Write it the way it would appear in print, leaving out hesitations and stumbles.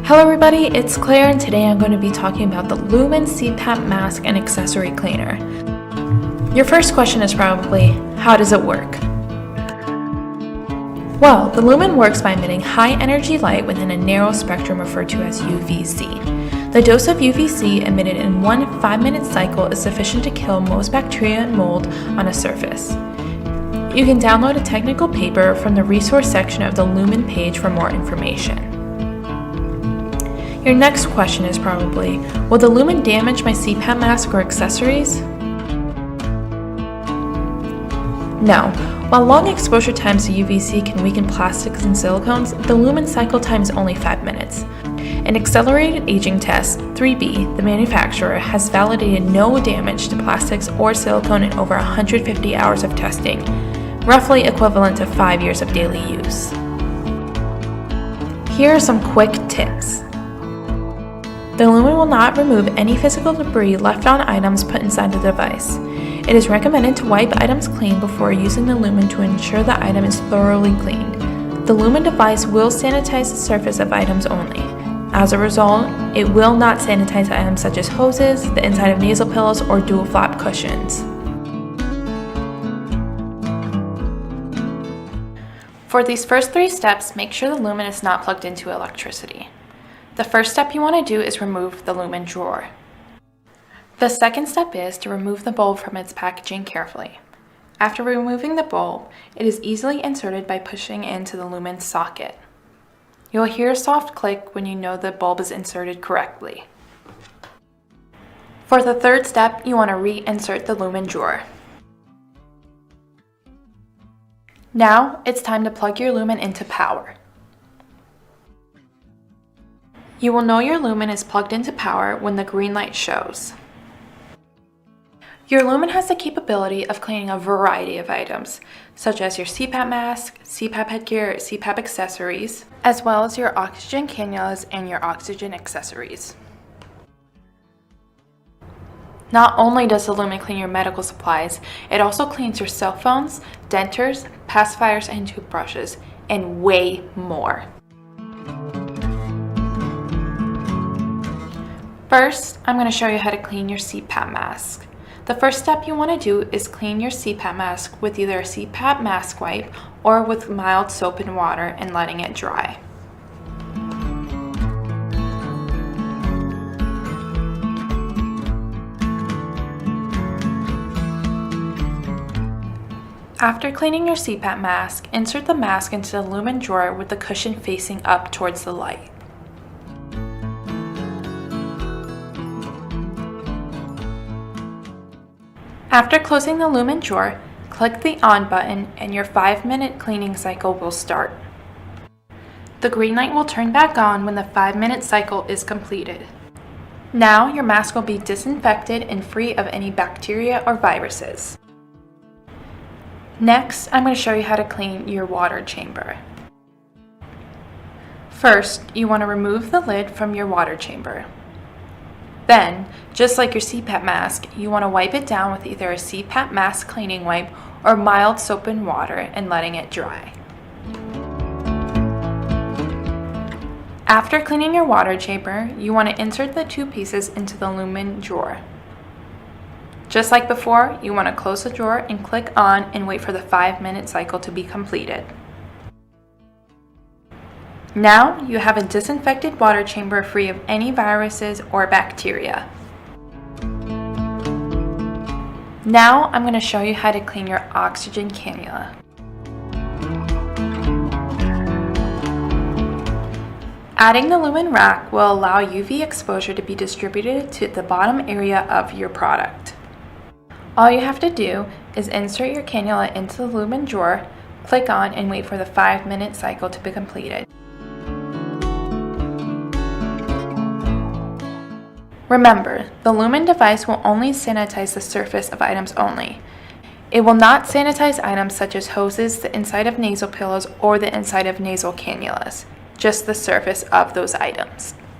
Hello everybody, it's Claire and today I'm going to be talking about the Lumin CPAP Mask and Accessory Cleaner. Your first question is probably, how does it work? Well, the Lumin works by emitting high energy light within a narrow spectrum referred to as UVC. The dose of UVC emitted in one 5-minute cycle is sufficient to kill most bacteria and mold on a surface. You can download a technical paper from the resource section of the Lumin page for more information. Your next question is probably, will the Lumin damage my CPAP mask or accessories? No. While long exposure times to UVC can weaken plastics and silicones, the Lumin cycle time is only 5 minutes. An accelerated aging test, 3B, the manufacturer, has validated no damage to plastics or silicone in over 150 hours of testing, roughly equivalent to 5 years of daily use. Here are some quick tips. The Lumin will not remove any physical debris left on items put inside the device. It is recommended to wipe items clean before using the Lumin to ensure the item is thoroughly cleaned. The Lumin device will sanitize the surface of items only. As a result, it will not sanitize items such as hoses, the inside of nasal pillows, or dual flap cushions. For these first 3 steps, make sure the Lumin is not plugged into electricity. The first step you want to do is remove the Lumin drawer. The second step is to remove the bulb from its packaging carefully. After removing the bulb, it is easily inserted by pushing into the Lumin socket. You'll hear a soft click when you know the bulb is inserted correctly. For the third step, you want to reinsert the Lumin drawer. Now, it's time to plug your Lumin into power. You will know your Lumin is plugged into power when the green light shows. Your Lumin has the capability of cleaning a variety of items, such as your CPAP mask, CPAP headgear, CPAP accessories, as well as your oxygen cannulas and your oxygen accessories. Not only does the Lumin clean your medical supplies, it also cleans your cell phones, dentures, pacifiers, and toothbrushes, and way more. First, I'm going to show you how to clean your CPAP mask. The first step you want to do is clean your CPAP mask with either a CPAP mask wipe or with mild soap and water and letting it dry. After cleaning your CPAP mask, insert the mask into the Lumin drawer with the cushion facing up towards the light. After closing the Lumin drawer, click the on button and your 5-minute cleaning cycle will start. The green light will turn back on when the 5-minute cycle is completed. Now your mask will be disinfected and free of any bacteria or viruses. Next, I'm going to show you how to clean your water chamber. First, you want to remove the lid from your water chamber. Then, just like your CPAP mask, you want to wipe it down with either a CPAP mask cleaning wipe or mild soap and water and letting it dry. After cleaning your water chamber, you want to insert the 2 pieces into the Lumin drawer. Just like before, you want to close the drawer and click on and wait for the 5-minute cycle to be completed. Now you have a disinfected water chamber free of any viruses or bacteria. Now I'm going to show you how to clean your oxygen cannula. Adding the Lumin rack will allow UV exposure to be distributed to the bottom area of your product. All you have to do is insert your cannula into the Lumin drawer, click on and wait for the 5-minute cycle to be completed. Remember, the Lumin device will only sanitize the surface of items only. It will not sanitize items such as hoses, the inside of nasal pillows, or the inside of nasal cannulas, just the surface of those items.